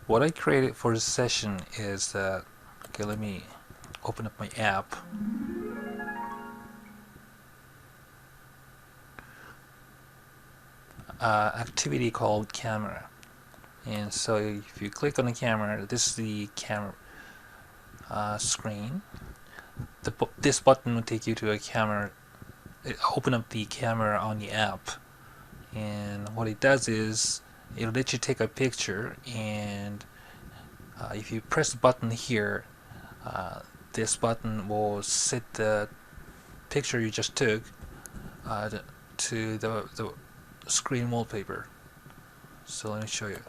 What I created for this session is that, okay, let me open up my app. Activity called camera. And so if you click on the camera, this is the camera screen. This button will take you to a camera, open up the camera on the app. And what it does is it'll let you take a picture, and if you press the button here, this button will set the picture you just took to the screen wallpaper. So let me show you.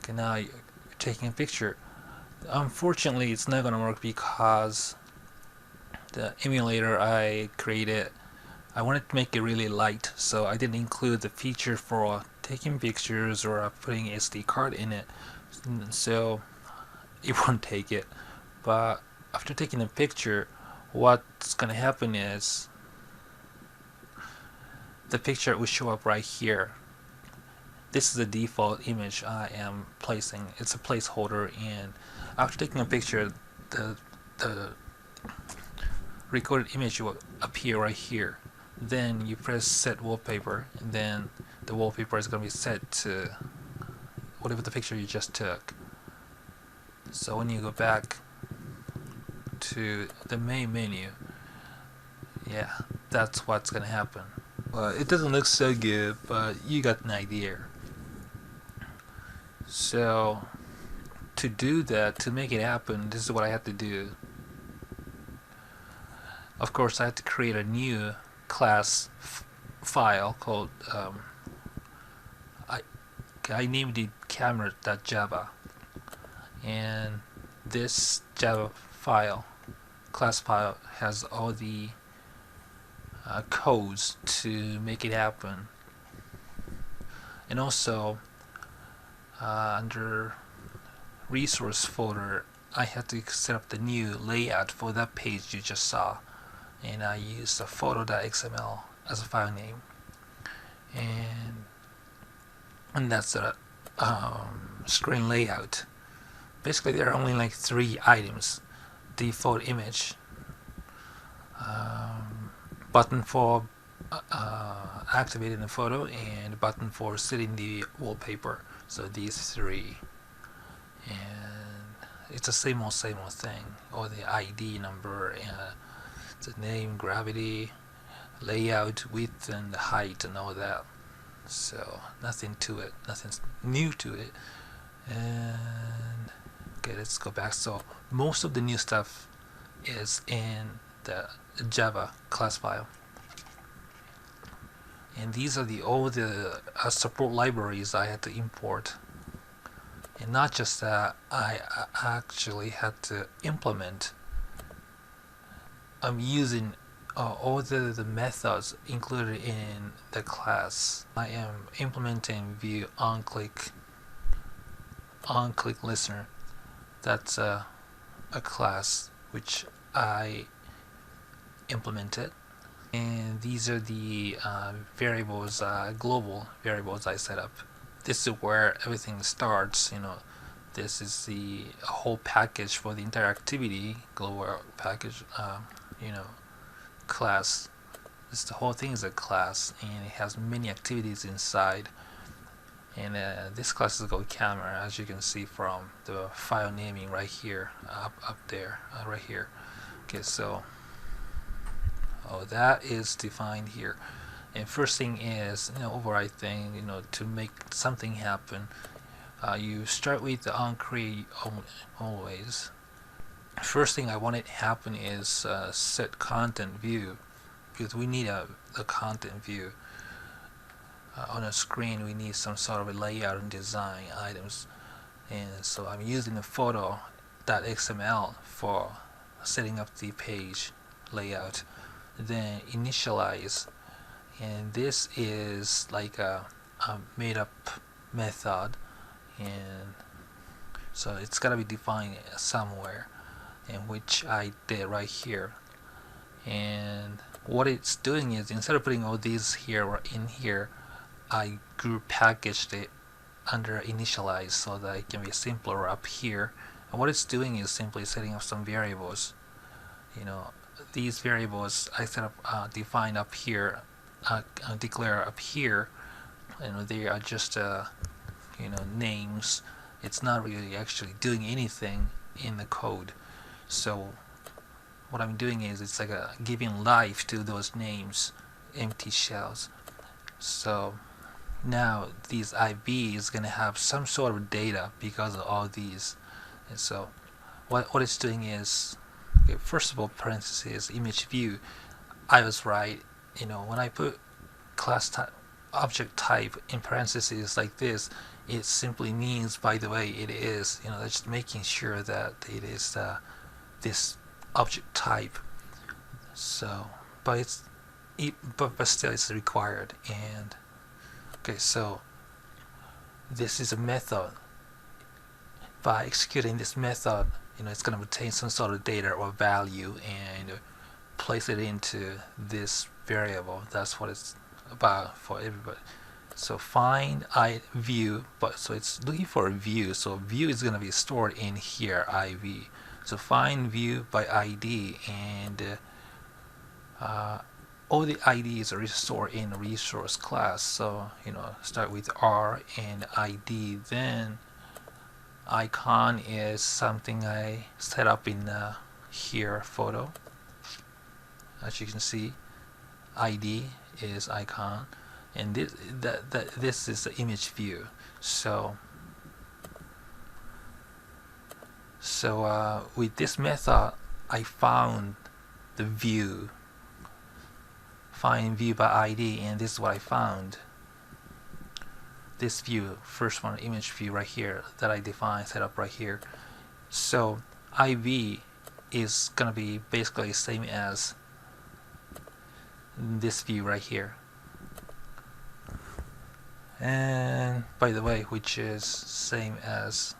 Okay, now you're taking a picture. Unfortunately, it's not going to work because the emulator I created, I wanted to make it really light, so I didn't include the feature for taking pictures or putting SD card in it, so it won't take it. But after taking a picture, what's gonna happen is the picture will show up right here. This is the default image I am placing. It's a placeholder, and after taking a picture, the recorded image will appear right here. Then you press set wallpaper, and then the wallpaper is going to be set to whatever the picture you just took. So when you go back to the main menu, yeah, that's what's going to happen. It doesn't look so good, but you got an idea. So to do that, to make it happen, this is what I had to do. Of course, I had to create a new class file called I named it camera.java, and this Java file, class file, has all the codes to make it happen. And also under resource folder, I had to set up the new layout for that page you just saw, and I used the photo.xml as a file name, and that's a screen layout. Basically, there are only like 3 items: default image, button for activating the photo, and button for setting the wallpaper. So these 3, and it's the same old thing. Or the ID number, the name, gravity, layout, width, and height, and all that. So nothing to it, nothing new to it. And okay, let's go back. So most of the new stuff is in the Java class file, and these are all the support libraries I had to import. And not just that, I actually had to implement. I'm using all the methods included in the class. I am implementing view on-click listener. That's a class which I implemented, and these are the variables, global variables I set up. This is where everything starts. This is the whole package for the entire activity, global package. Class. The whole thing is a class, and it has many activities inside. And this class is called camera, as you can see from the file naming right here, up there, right here. Okay, so that is defined here. And first thing is, override thing. To make something happen, you start with the onCreate always. First thing I want it to happen is set content view, because we need a content view. On a screen, we need some sort of a layout and design items, and so I'm using the photo.xml for setting up the page layout. Then initialize, and this is like a made up method, and so it's gotta be defined somewhere, and which I did right here. And what it's doing is, instead of putting all these here or in here, I group packaged it under initialize so that it can be simpler up here. And what it's doing is simply setting up some variables. These variables I set up, define up here, declare up here. They are just names. It's not really actually doing anything in the code. So what I'm doing is it's like giving life to those names, empty shells. So now these IB is going to have some sort of data because of all these. And so what it's doing is, okay, first of all, parentheses, image view. I was right. When I put class type, object type in parentheses like this, it simply means, by the way, it is, just making sure that it is this object type. So, but still it's required. And okay, so this is a method. By executing this method, it's going to obtain some sort of data or value and place it into this variable. That's what it's about for everybody. So find view, so it's looking for a view. So view is going to be stored in here, IV. So find view by ID, and all the IDs are stored in resource class. So start with R and ID. Then icon is something I set up in here photo. As you can see, ID is icon, and this is the image view. So with this method, I found the view. Find view by ID, and this is what I found. This view, first one, image view right here that I defined, set up right here. So IV is gonna be basically the same as this view right here. And by the way, which is same as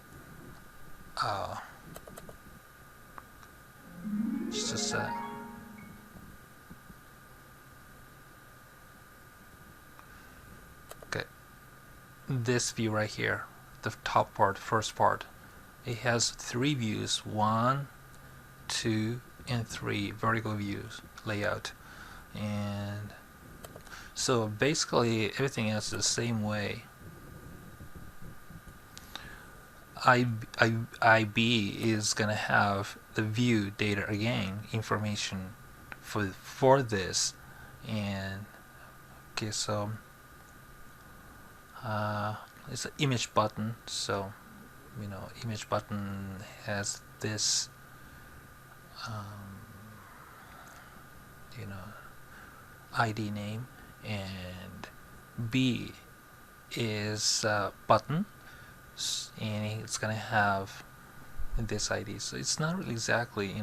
just a sec. Okay, this view right here, the top part, first part, it has 3 views, 1, 2, and 3 vertical views layout. And so basically everything else is the same way. IB is gonna have the view data again, information for this. And okay, so it's an image button. So image button has this ID name, and B is button, and it's gonna have this ID. So it's not really exactly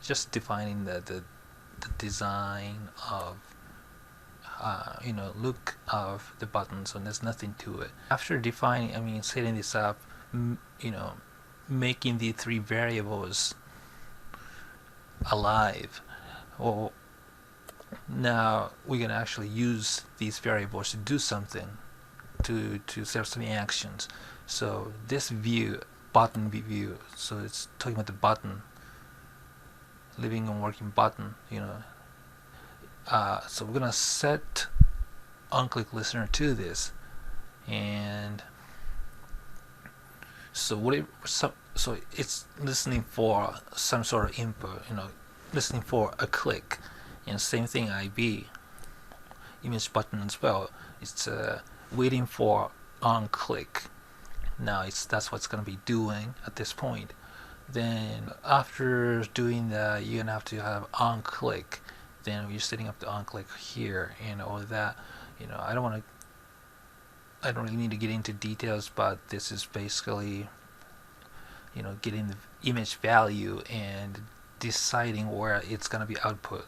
just defining the design of look of the button. So there's nothing to it. After defining, setting this up, making the 3 variables alive, well, now we're going to actually use these variables to do something, to set some actions. So this view, button view, so it's talking about the button, living and working button. So we're going to set onClick listener to this, and so so it's listening for some sort of input, listening for a click. And same thing, IB, image button as well. It's waiting for onClick. Now that's what it's going to be doing at this point. Then after doing that, you're going to have to have onClick. Then you're setting up the onClick here and all of that. I don't really need to get into details, but this is basically getting the image value and deciding where it's going to be output.